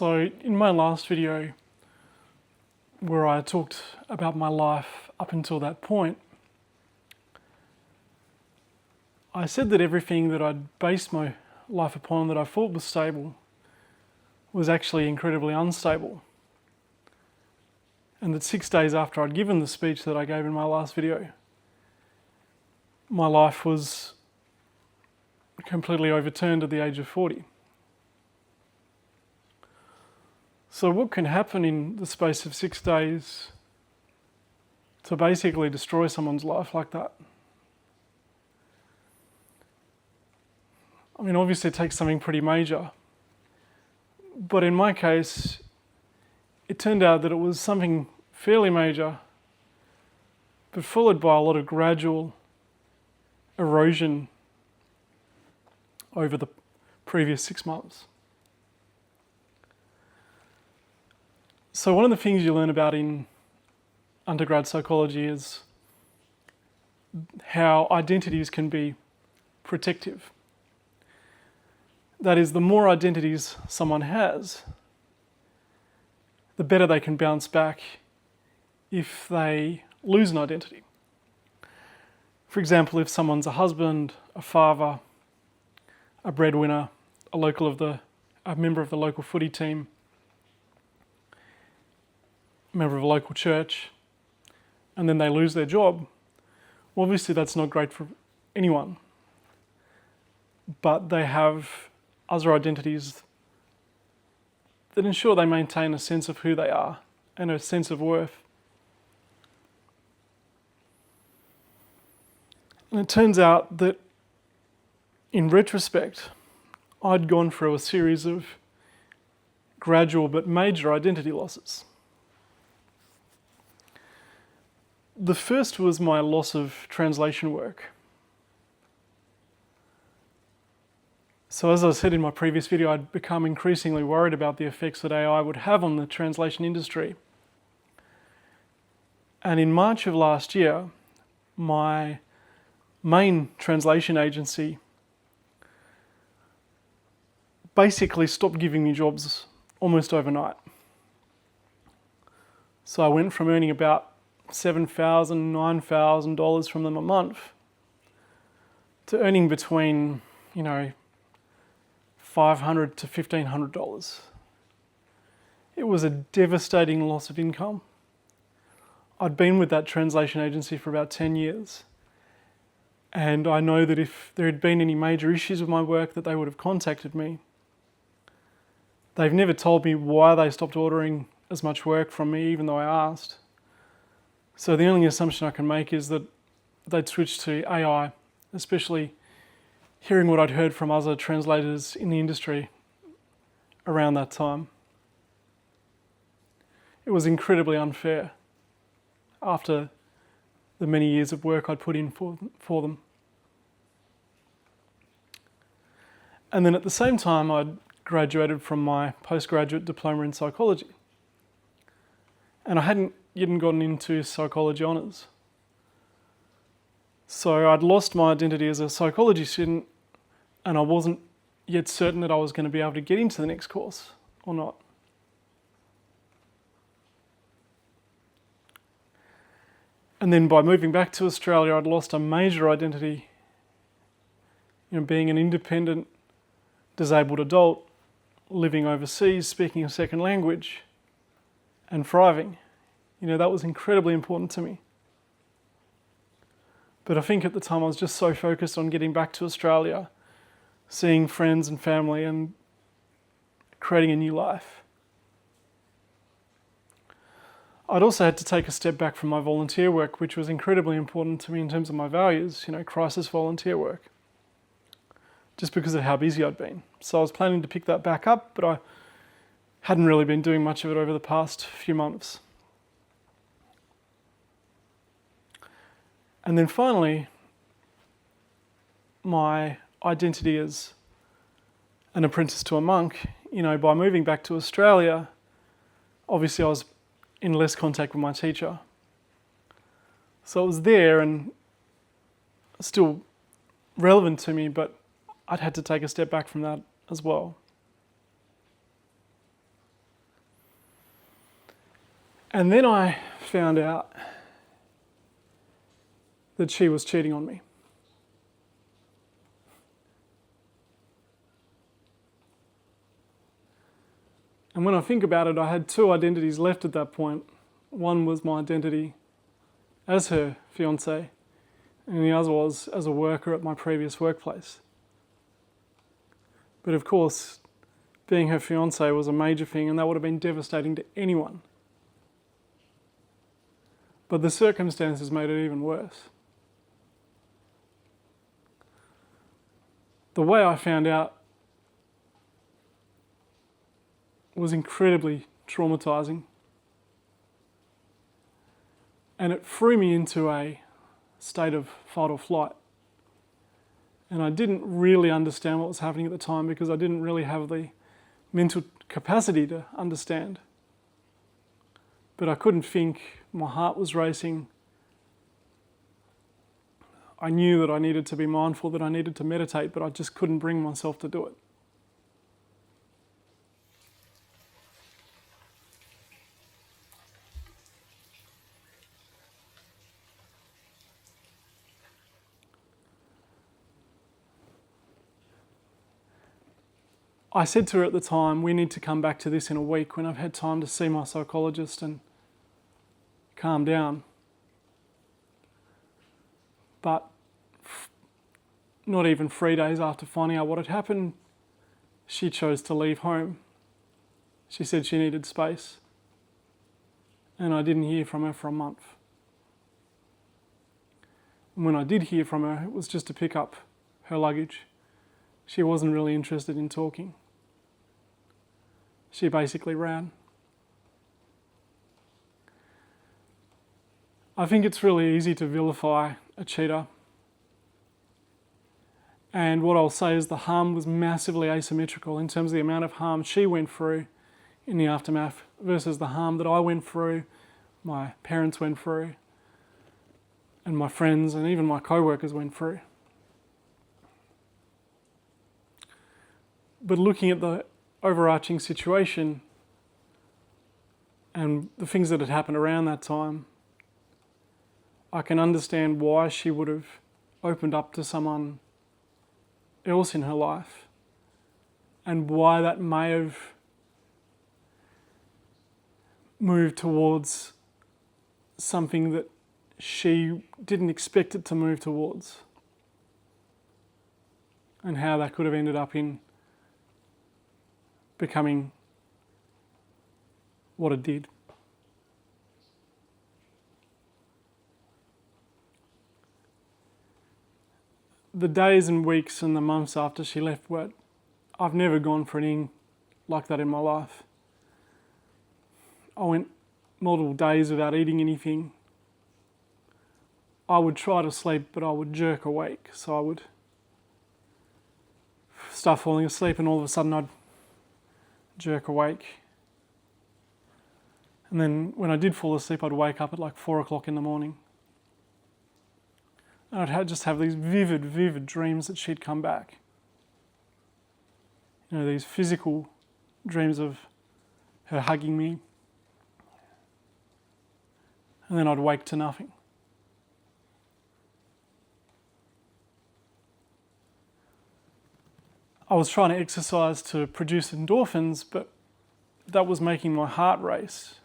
So in my last video, where I talked about my life up until that point, I said that everything that I'd based my life upon that I thought was stable was actually incredibly unstable. And that 6 days after I'd given the speech that I gave in my last video, my life was completely overturned at the age of 40. So what can happen in the space of 6 days to basically destroy someone's life like that? I mean, obviously it takes something pretty major. But in my case, it turned out that it was something fairly major, but followed by a lot of gradual erosion over the previous 6 months. So one of the things you learn about in undergrad psychology is how identities can be protective. That is, the more identities someone has, the better they can bounce back if they lose an identity. For example, if someone's a husband, a father, a breadwinner, a member of the local footy team, a member of a local church, and then they lose their job, well, obviously that's not great for anyone. But they have other identities that ensure they maintain a sense of who they are and a sense of worth. And it turns out that in retrospect, I'd gone through a series of gradual but major identity losses. The first was my loss of translation work. So as I said in my previous video, I'd become increasingly worried about the effects that AI would have on the translation industry. And in March of last year, my main translation agency basically stopped giving me jobs almost overnight. So I went from earning about $7,000, $9,000 from them a month to earning between, $500 to $1,500. It was a devastating loss of income. I'd been with that translation agency for about 10 years. And I know that if there had been any major issues with my work, that they would have contacted me. They've never told me why they stopped ordering as much work from me, even though I asked. So the only assumption I can make is that they'd switched to AI, especially hearing what I'd heard from other translators in the industry around that time. It was incredibly unfair after the many years of work I'd put in for them. And then at the same time, I'd graduated from my postgraduate diploma in psychology. And I hadn't yet gotten into psychology honours. So I'd lost my identity as a psychology student, and I wasn't yet certain that I was going to be able to get into the next course or not. And then by moving back to Australia, I'd lost a major identity, being an independent, disabled adult, living overseas, speaking a second language, and thriving. That was incredibly important to me. But I think at the time I was just so focused on getting back to Australia, seeing friends and family, and creating a new life. I'd also had to take a step back from my volunteer work, which was incredibly important to me in terms of my values, crisis volunteer work, just because of how busy I'd been. So I was planning to pick that back up, but I hadn't really been doing much of it over the past few months. And then finally, my identity as an apprentice to a monk, by moving back to Australia, obviously I was in less contact with my teacher. So it was there and still relevant to me, but I'd had to take a step back from that as well. And then I found out that she was cheating on me. And when I think about it, I had two identities left at that point. One was my identity as her fiancé, and the other was as a worker at my previous workplace. But of course, being her fiancé was a major thing, and that would have been devastating to anyone. But the circumstances made it even worse. The way I found out was incredibly traumatizing. And it threw me into a state of fight or flight. And I didn't really understand what was happening at the time because I didn't really have the mental capacity to understand. But I couldn't think, my heart was racing. I knew that I needed to be mindful, that I needed to meditate, but I just couldn't bring myself to do it. I said to her at the time, we need to come back to this in a week when I've had time to see my psychologist and calm down. But not even 3 days after finding out what had happened, she chose to leave home. She said she needed space. And I didn't hear from her for a month. And when I did hear from her, it was just to pick up her luggage. She wasn't really interested in talking. She basically ran. I think it's really easy to vilify a cheater. And what I'll say is the harm was massively asymmetrical in terms of the amount of harm she went through in the aftermath versus the harm that I went through, my parents went through, and my friends and even my co-workers went through. But looking at the overarching situation and the things that had happened around that time, I can understand why she would have opened up to someone else in her life and why that may have moved towards something that she didn't expect it to move towards, and how that could have ended up in becoming what it did. The days and weeks and the months after she left were, I've never gone for anything like that in my life. I went multiple days without eating anything. I would try to sleep, but I would jerk awake. So I would start falling asleep and all of a sudden I'd jerk awake. And then when I did fall asleep, I'd wake up at like 4 o'clock in the morning. And I'd just have these vivid dreams that she'd come back. You know, these physical dreams of her hugging me. And then I'd wake to nothing. I was trying to exercise to produce endorphins, but that was making my heart race,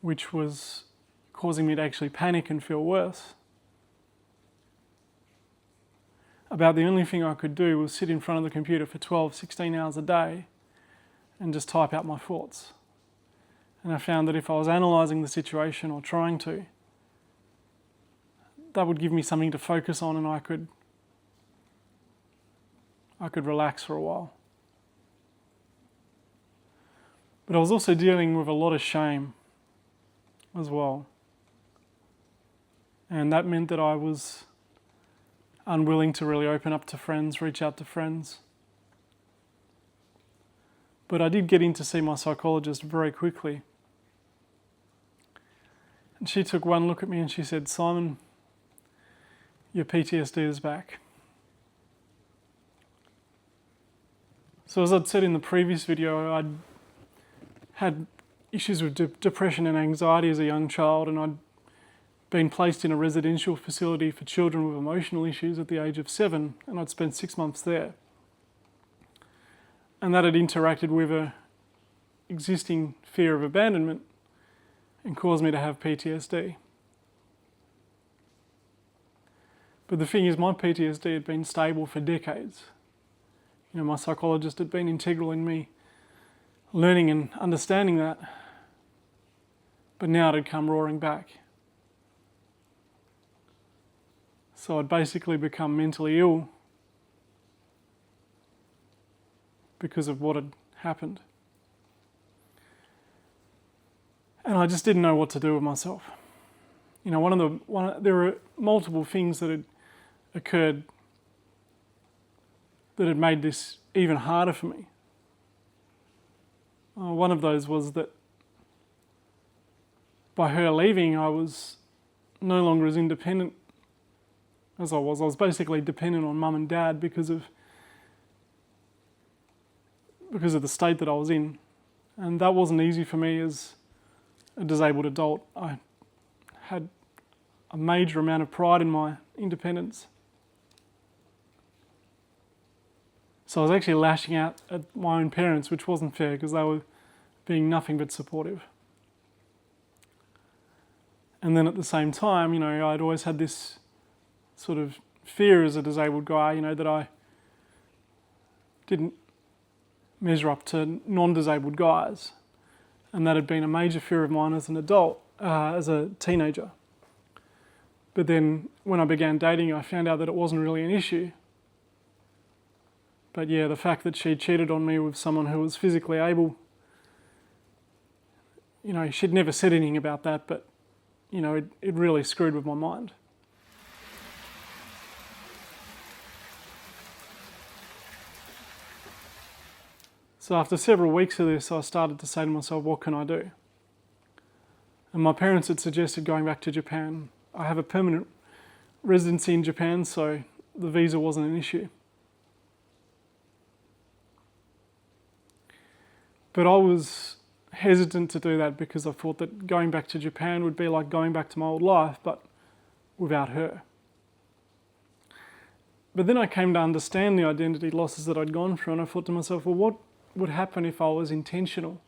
which was causing me to actually panic and feel worse. About the only thing I could do was sit in front of the computer for 12, 16 hours a day and just type out my thoughts. And I found that if I was analysing the situation or trying to, that would give me something to focus on and I could relax for a while. But I was also dealing with a lot of shame as well. And that meant that I was unwilling to really open up to friends, reach out to friends. But I did get in to see my psychologist very quickly. And she took one look at me and she said, "Simon, your PTSD is back." So as I'd said in the previous video, I'd had issues with depression and anxiety as a young child, and I'd been placed in a residential facility for children with emotional issues at the age of 7, and I'd spent 6 months there. And that had interacted with a existing fear of abandonment and caused me to have PTSD. But the thing is, my PTSD had been stable for decades. You know, my psychologist had been integral in me learning and understanding that, but now it had come roaring back. So I'd basically become mentally ill because of what had happened. And I just didn't know what to do with myself. You know, there were multiple things that had occurred that had made this even harder for me. One of those was that by her leaving, I was no longer as independent as I was. I was basically dependent on mum and dad because of the state that I was in. And that wasn't easy for me as a disabled adult. I had a major amount of pride in my independence. So I was actually lashing out at my own parents, which wasn't fair because they were being nothing but supportive. And then at the same time, you know, I'd always had this sort of fear as a disabled guy, you know, that I didn't measure up to non-disabled guys. And that had been a major fear of mine as an adult, as a teenager. But then when I began dating, I found out that it wasn't really an issue. But yeah, the fact that she cheated on me with someone who was physically able, you know, she'd never said anything about that, but, you know, it really screwed with my mind. So after several weeks of this, I started to say to myself, what can I do? And my parents had suggested going back to Japan. I have a permanent residency in Japan, so the visa wasn't an issue. But I was hesitant to do that because I thought that going back to Japan would be like going back to my old life, but without her. But then I came to understand the identity losses that I'd gone through, and I thought to myself, well, what would happen if I was intentional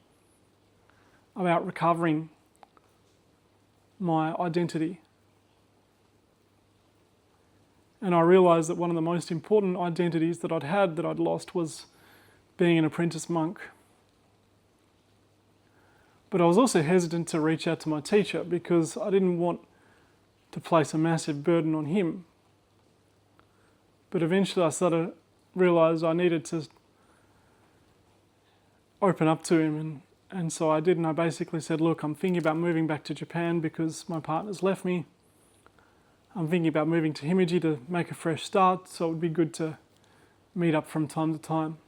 about recovering my identity? And I realised that one of the most important identities that I'd had that I'd lost was being an apprentice monk. But I was also hesitant to reach out to my teacher because I didn't want to place a massive burden on him. But eventually I started to realise I needed to open up to him, and so I did, and I basically said, look, I'm thinking about moving back to Japan because my partner's left me. I'm thinking about moving to Himeji to make a fresh start, so it would be good to meet up from time to time.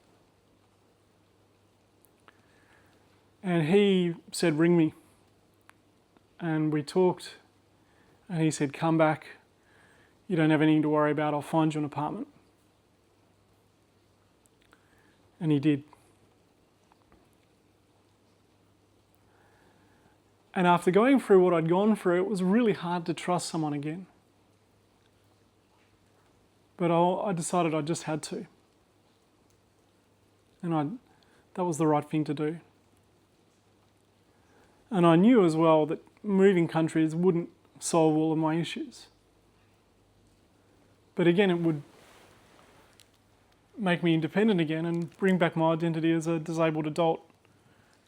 And he said, ring me. And we talked, and he said, come back. You don't have anything to worry about. I'll find you an apartment. And he did. And after going through what I'd gone through, it was really hard to trust someone again. But I decided I just had to. And that was the right thing to do. And I knew as well that moving countries wouldn't solve all of my issues. But again, it would make me independent again and bring back my identity as a disabled adult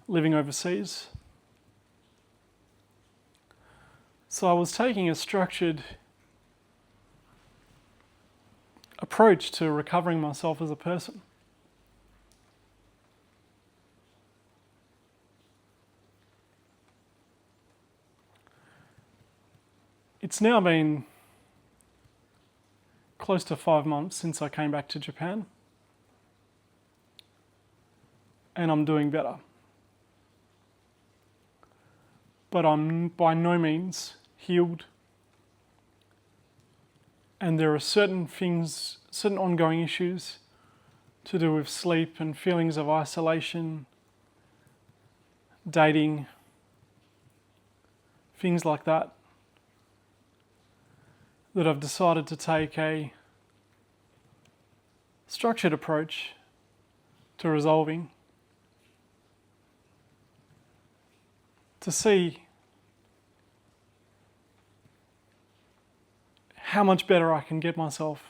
living overseas. So I was taking a structured approach to recovering myself as a person. It's now been close to 5 months since I came back to Japan, and I'm doing better. But I'm by no means healed. And there are certain things, certain ongoing issues to do with sleep and feelings of isolation, dating, things like that, that I've decided to take a structured approach to resolving, to see how much better I can get myself.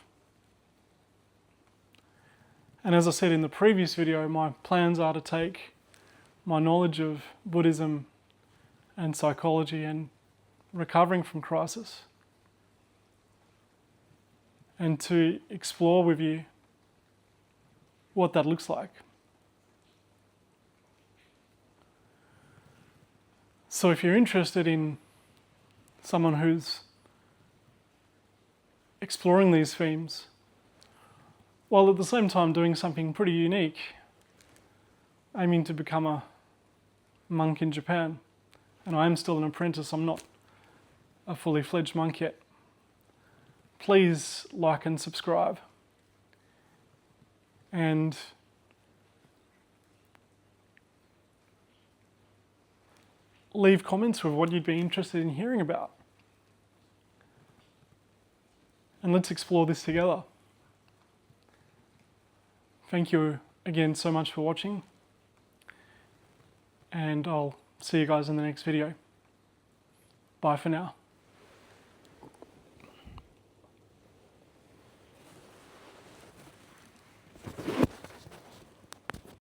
And as I said in the previous video, my plans are to take my knowledge of Buddhism and psychology and recovering from crisis and to explore with you what that looks like. So if you're interested in someone who's exploring these themes, while at the same time doing something pretty unique, aiming to become a monk in Japan, and I am still an apprentice, I'm not a fully fledged monk yet, please like and subscribe. And leave comments with what you'd be interested in hearing about. And let's explore this together. Thank you again so much for watching. And I'll see you guys in the next video. Bye for now.